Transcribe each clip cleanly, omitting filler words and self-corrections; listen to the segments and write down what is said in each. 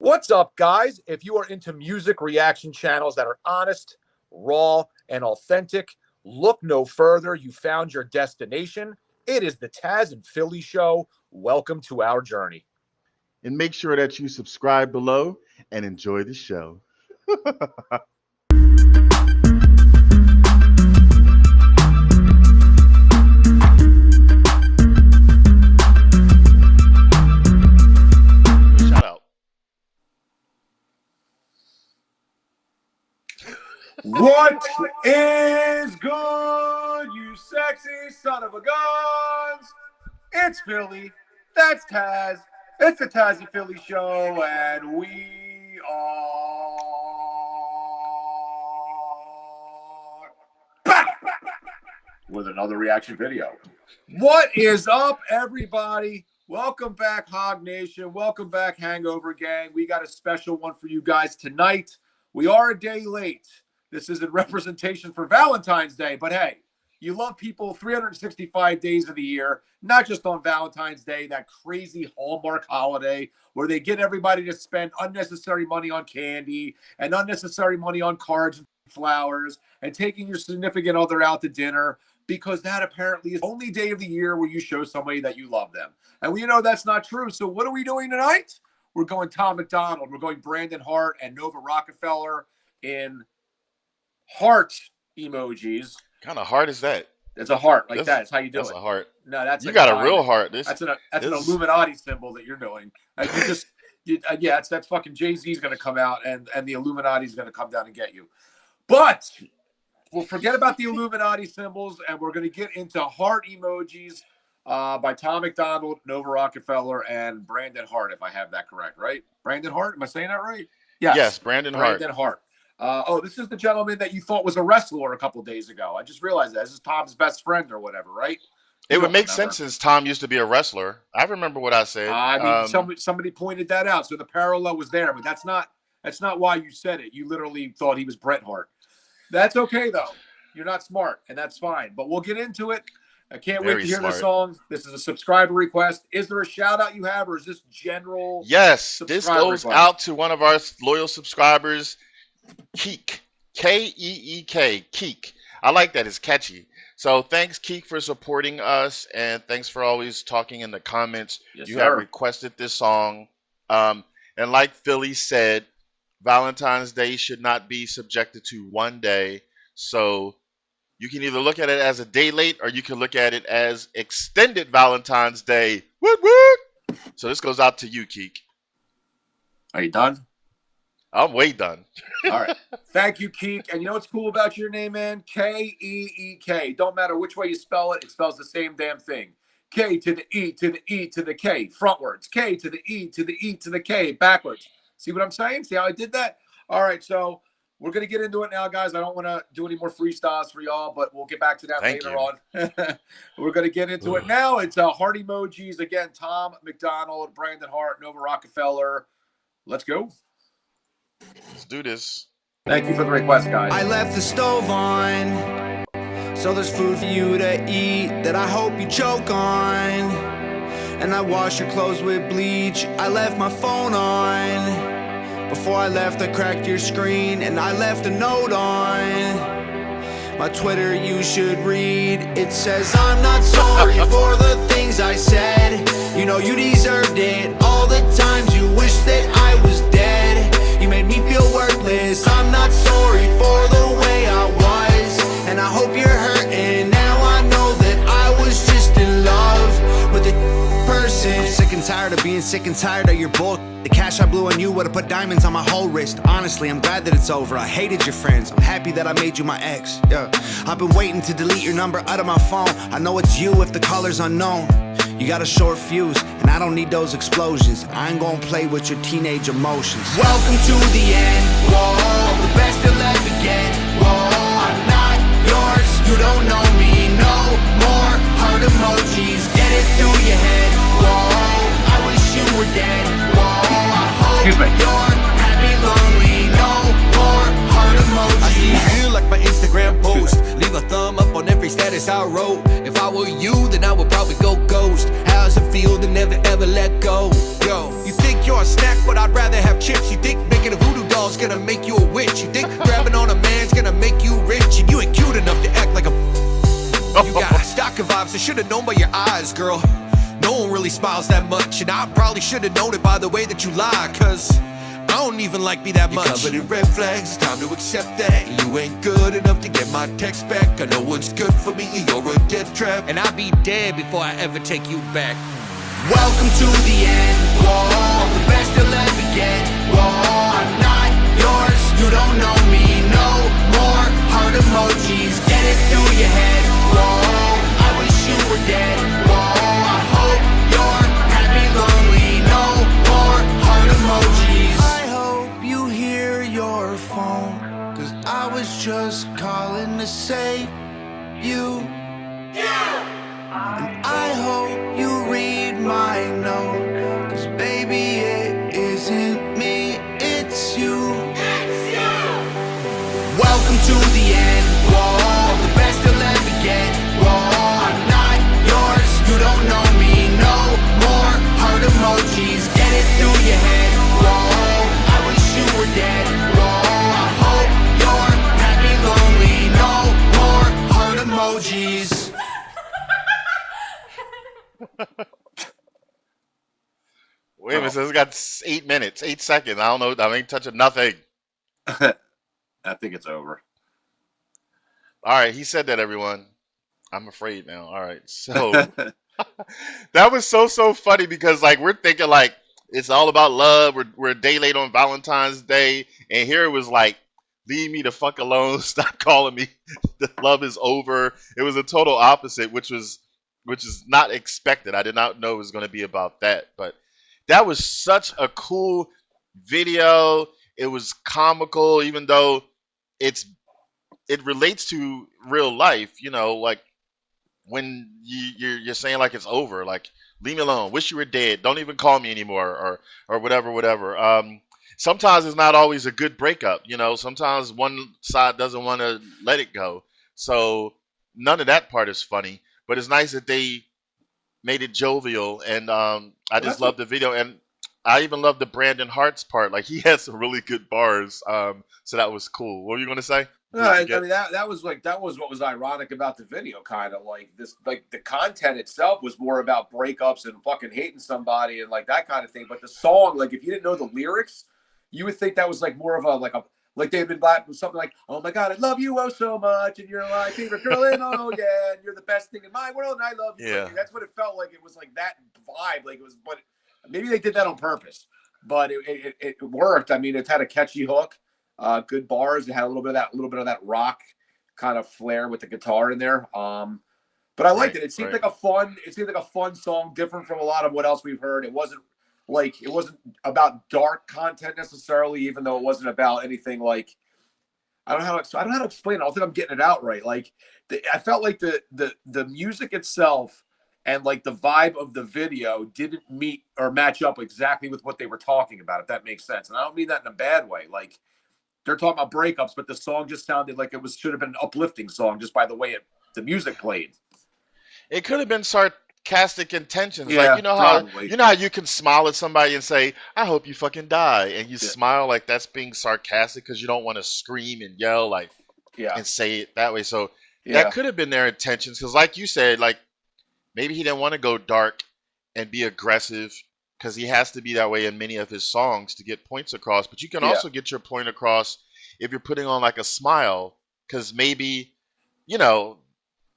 What's up, guys? If you are into music reaction channels that are honest, raw, and authentic, look no further. You found your destination. It is the Tazzz and Philly Show. Welcome to our journey. And make sure that you subscribe below and enjoy the show. Shout out. What is good, you sexy son of a guns? It's Philly. That's Tazzz. It's the Tazzz and Philly Show, and we are back with another reaction video. What is up, everybody? Welcome back, Hog Nation. Welcome back, Hangover Gang. We got a special one for you guys tonight. We are a day late. This is in representation for Valentine's Day, but hey, you love people 365 days of the year, not just on Valentine's Day, that crazy Hallmark holiday where they get everybody to spend unnecessary money on candy and unnecessary money on cards and flowers and taking your significant other out to dinner, because that apparently is the only day of the year where you show somebody that you love them. And we know that's not true. So what are we doing tonight? We're going Tom MacDonald. We're going Brandon Hart and Nova Rockafeller in Hart emojis. What kind of heart is that? It's a heart like that. That's how you do it. That's a heart. No, that's you got a real heart. That's an Illuminati symbol that you're doing. Like that's fucking Jay-Z's gonna come out and the Illuminati's gonna come down and get you. But we'll forget about the Illuminati symbols and we're gonna get into heart emojis by Tom MacDonald, Nova Rockafeller, and Brandon Hart, if I have that correct, right? Brandon Hart, am I saying that right? Yes, Brandon Hart. Brandon Hart. This is the gentleman that you thought was a wrestler a couple days ago. I just realized that. This is Tom's best friend or whatever, right? It would make sense since Tom used to be a wrestler. I remember what I said. I mean, somebody pointed that out, so the parallel was there, but that's not why you said it. You literally thought he was Bret Hart. That's okay, though. You're not smart, and that's fine. But we'll get into it. I can't wait to hear the song. This is a subscriber request. Is there a shout-out you have, or is this general? Yes, this goes out to one of our loyal subscribers, Keek, K-E-E-K, Keek. I like that. It's catchy. So thanks, Keek, for supporting us, and thanks for always talking in the comments. Yes, you sir. have requested this song. And like Philly said, Valentine's Day should not be subjected to one day. So you can either look at it as a day late or you can look at it as extended Valentine's Day. Woot, woot. So this goes out to you, Keek. Are you done? I'm way done. All right. Thank you, Keek. And you know what's cool about your name, man? K-E-E-K. Don't matter which way you spell it. It spells the same damn thing. K to the E to the E to the K. Frontwards. K to the E to the E to the K. Backwards. See what I'm saying? See how I did that? All right. So we're going to get into it now, guys. I don't want to do any more freestyles for y'all, but we'll get back to that later on. We're going to get into it now. It's heart emojis. Again, Tom MacDonald, Brandon Hart, Nova Rockafeller. Let's go. Let's do this. Thank you for the request, guys. I left the stove on, so there's food for you to eat that I hope you choke on. And I wash your clothes with bleach. I left my phone on. Before I left, I cracked your screen and I left a note on my Twitter. You should read. It says I'm not sorry for the things I said. You know you deserved it. All the times you wish that I was dead. You made me feel worthless. I'm not sorry for the way I was, and I hope you're hurting. Now I know that I was just in love with a person. I'm sick and tired of being sick and tired of your bull. The cash I blew on you would've put diamonds on my whole wrist. Honestly, I'm glad that it's over. I hated your friends. I'm happy that I made you my ex. Yeah, I've been waiting to delete your number out of my phone. I know it's you if the color's unknown. You got a short fuse, and I don't need those explosions. I ain't gonna play with your teenage emotions. Welcome to the end, whoa, the best you'll ever get, whoa. I'm not yours, you don't know me, no more heart emojis. Get it through your head, whoa, I wish you were dead, whoa. I hope you're happy, lonely, no more heart emojis. I see you like my Instagram post. Leave a thumb up on every status I wrote. If I were you, then I would probably go ghost. How's it feel to never ever let go? Yo, you think you're a snack, but I'd rather have chips. You think making a voodoo doll's gonna make you a witch? You think grabbing on a man's gonna make you rich? And you ain't cute enough to act like a. You got stalker vibes, I should've known by your eyes, girl. No one really smiles that much, and I probably should've known it by the way that you lie, cause I don't even like me that much. You're covered in red flags, it's time to accept that. You ain't good enough to get my text back. I know what's good for me, you're a death trap, and I'll be dead before I ever take you back. Welcome to the end, whoa, the best you'll ever get, whoa. I'm not yours, you don't know me, no more heart emojis. Get it through your head, whoa, I wish you were dead, whoa. I hope you're happy, lonely, no more heart emojis. I hope you hear your phone, cause I was just calling to save you. And I hope you read my note, cause baby it isn't me, it's you. Welcome to the end, whoa, the best you'll ever get, whoa. I'm not yours, you don't know me, no more heart emojis. Get it through your head, whoa, I wish you were dead, whoa. I hope you're happy, lonely, no more heart emojis. Wait a minute, so it's got 8 minutes, 8 seconds. I don't know. I ain't touching nothing. I think it's over. All right, he said that, everyone. I'm afraid now. All right, so that was so funny because like we're thinking like it's all about love. We're a day late on Valentine's Day, and here it was like, leave me the fuck alone. Stop calling me. The love is over. It was a total opposite, which is not expected. I did not know it was going to be about that, but that was such a cool video. It was comical, even though it relates to real life. You know, like when you're saying like it's over, like leave me alone, wish you were dead, don't even call me anymore, or whatever. Sometimes it's not always a good breakup. You know, sometimes one side doesn't want to let it go. So none of that part is funny. But it's nice that they made it jovial, and I just love the video, and I even love the Brandon Hart's part. Like he had some really good bars, so that was cool. What were you going to say? No, I mean that was what was ironic about the video, kind of like this, like the content itself was more about breakups and fucking hating somebody and like that kind of thing. But the song, like if you didn't know the lyrics, you would think that was like more of like they've been black with something like, oh my God, I love you oh so much, and you're my favorite girl, and oh yeah, and you're the best thing in my world, and I love you. Yeah. Like, that's what it felt like. It was like that vibe, like it was. But maybe they did that on purpose, but it worked. I mean, it had a catchy hook, good bars. It had a little bit of that rock kind of flair with the guitar in there. But I liked it. It seemed like a fun song, different from a lot of what else we've heard. It wasn't about dark content necessarily, even though it wasn't about anything like, I don't know how to explain it. I don't think I'm getting it out right. Like I felt like the music itself and like the vibe of the video didn't meet or match up exactly with what they were talking about, if that makes sense. And I don't mean that in a bad way. Like they're talking about breakups, but the song just sounded like it should have been an uplifting song just by the way the music played. It could have been sarcastic intentions. Yeah, like you know how you can smile at somebody and say, I hope you fucking die, and you smile like that's being sarcastic because you don't want to scream and yell and say it that way. So that could have been their intentions, because like you said, like maybe he didn't want to go dark and be aggressive because he has to be that way in many of his songs to get points across. But you can also get your point across if you're putting on like a smile, because maybe, you know,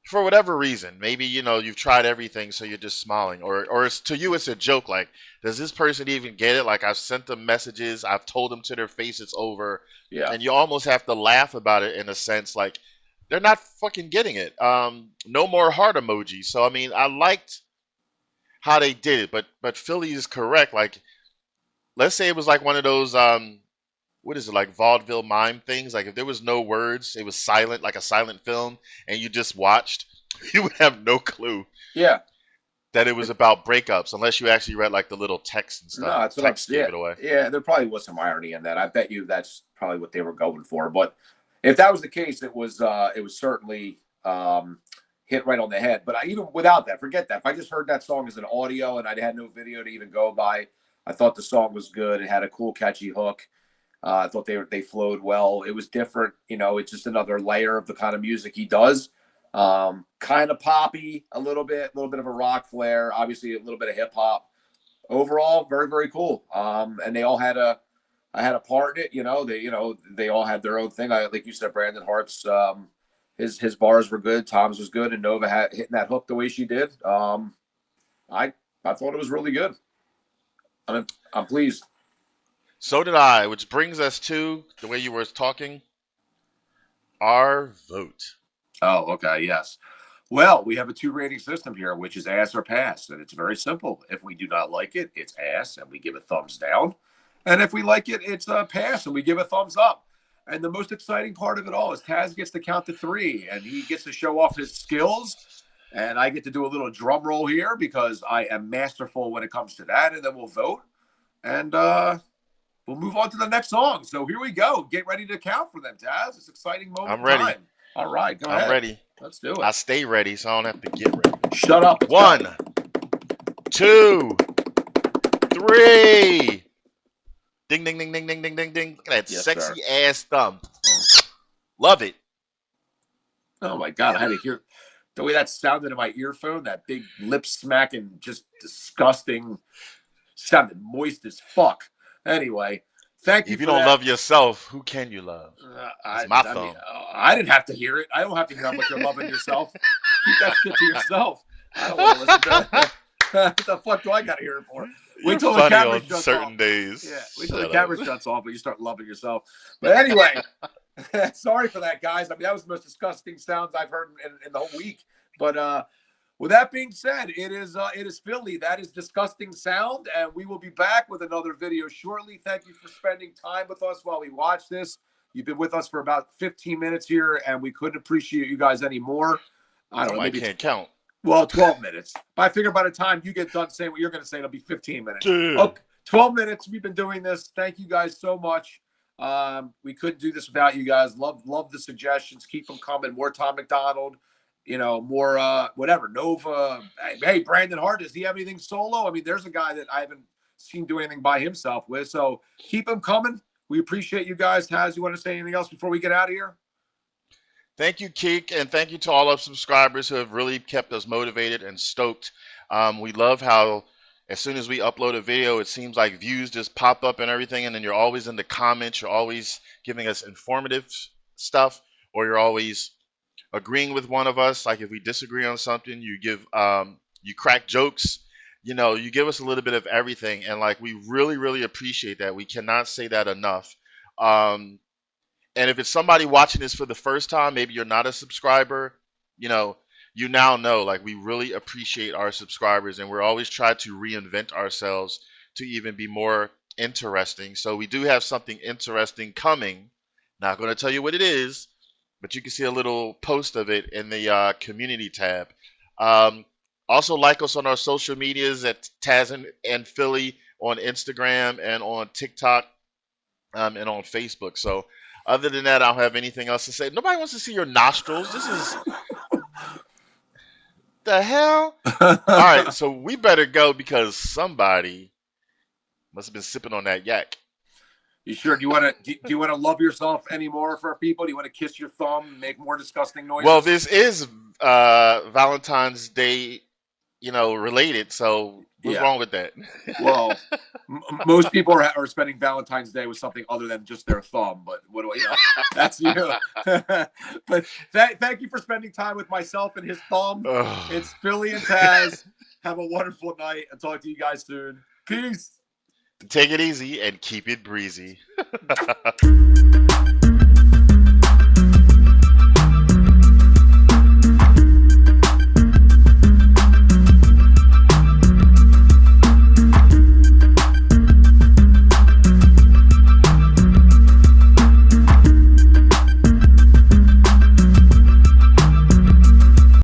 for whatever reason, maybe, you know, you've tried everything, so you're just smiling, or it's, to you, it's a joke. Like, does this person even get it? Like, I've sent them messages, I've told them to their face it's over, and you almost have to laugh about it in a sense, like they're not fucking getting it. No more heart emojis. So I mean, I liked how they did it, but Philly is correct. Like, let's say it was like one of those what is it, like vaudeville mime things? Like if there was no words, it was silent, like a silent film, and you just watched, you would have no clue. That it was about breakups, unless you actually read like the little text and stuff. No, that's text gave it away. Yeah, there probably was some irony in that. I bet you that's probably what they were going for. But if that was the case, it was certainly hit right on the head. But even without that, forget that. If I just heard that song as an audio and I had no video to even go by, I thought the song was good. It had a cool, catchy hook. I thought they flowed well. It was different. It's just another layer of the kind of music he does. Kind of poppy, a little bit of a rock flair, obviously a little bit of hip hop. Overall, very, very cool. And they all had a part in it. They all had their own thing. Like you said, Brandon Hart's his bars were good. Tom's was good, and Nova hitting that hook the way she did. I thought it was really good. I'm pleased. So did I, which brings us to the way you were talking. Our vote. Oh, okay, yes. Well, we have a 2 rating system here, which is ass or pass, and it's very simple. If we do not like it, it's ass, and we give a thumbs down. And if we like it, it's a pass, and we give a thumbs up. And the most exciting part of it all is Tazzz gets to count to 3, and he gets to show off his skills. And I get to do a little drum roll here because I am masterful when it comes to that. And then we'll vote, and we'll move on to the next song. So here we go. Get ready to count for them, Tazzz. It's an exciting moment. I'm ready. Time. All right, go ahead. I'm ready. Let's do it. I stay ready, so I don't have to get ready. Shut up. 1, 2, 3. Ding, ding, ding, ding, ding, ding, ding, ding. Look at that sexy ass thumb. Love it. Oh my God, I had to hear the way that sounded in my earphone. That big lip smacking, just disgusting, sounded moist as fuck. Anyway, thank you. If you don't love yourself, who can you love? It's my thumb. Mean, I didn't have to hear it. I don't have to hear how much you're loving yourself. Keep that shit to yourself. I don't want to listen to that. What the fuck do I got to hear it for? Wait till the camera shuts certain off. days. Yeah, wait till the camera shuts off, but you start loving yourself. But anyway, sorry for that, guys. I mean, that was the most disgusting sounds I've heard in the whole week. But with that being said, it is Philly. That is disgusting sound, and we will be back with another video shortly. Thank you for spending time with us while we watch this. You've been with us for about 15 minutes here, and we couldn't appreciate you guys any more. I don't know. I can't count. Well, 12 minutes. But I figure by the time you get done saying what you're going to say, it'll be 15 minutes. Dude. Okay, 12 minutes. We've been doing this. Thank you guys so much. We couldn't do this without you guys. Love the suggestions. Keep them coming. More Tom MacDonald. More whatever. Nova. Hey, Brandon Hart, does he have anything solo? I mean, there's a guy that I haven't seen do anything by himself with. So keep them coming. We appreciate you guys. Tazzz, you want to say anything else before we get out of here? Thank you, Keek, and thank you to all our subscribers who have really kept us motivated and stoked. We love how as soon as we upload a video, it seems like views just pop up and everything, and then you're always in the comments. You're always giving us informative stuff, or you're always agreeing with one of us. Like if we disagree on something, you give you crack jokes. You give us a little bit of everything, and like we really, really appreciate that. We cannot say that enough. And if it's somebody watching this for the first time, maybe you're not a subscriber, you now know, like, we really appreciate our subscribers, and we're always trying to reinvent ourselves to even be more interesting. So we do have something interesting coming. Not going to tell you what it is, but you can see a little post of it in the community tab. Also like us on our social medias at Tazzz and Philly on Instagram and on TikTok and on Facebook. So other than that, I don't have anything else to say. Nobody wants to see your nostrils. This is the hell. All right, so we better go because somebody must have been sipping on that yak. You sure? Do you want to love yourself anymore for people? Do you want to kiss your thumb and make more disgusting noises? Well, this is Valentine's Day, related. So what's wrong with that? Well, most people are spending Valentine's Day with something other than just their thumb. But what do that's you. But thank you for spending time with myself and his thumb. It's Philly and Tazzz. Have a wonderful night. I'll talk to you guys soon. Peace. Take it easy and keep it breezy.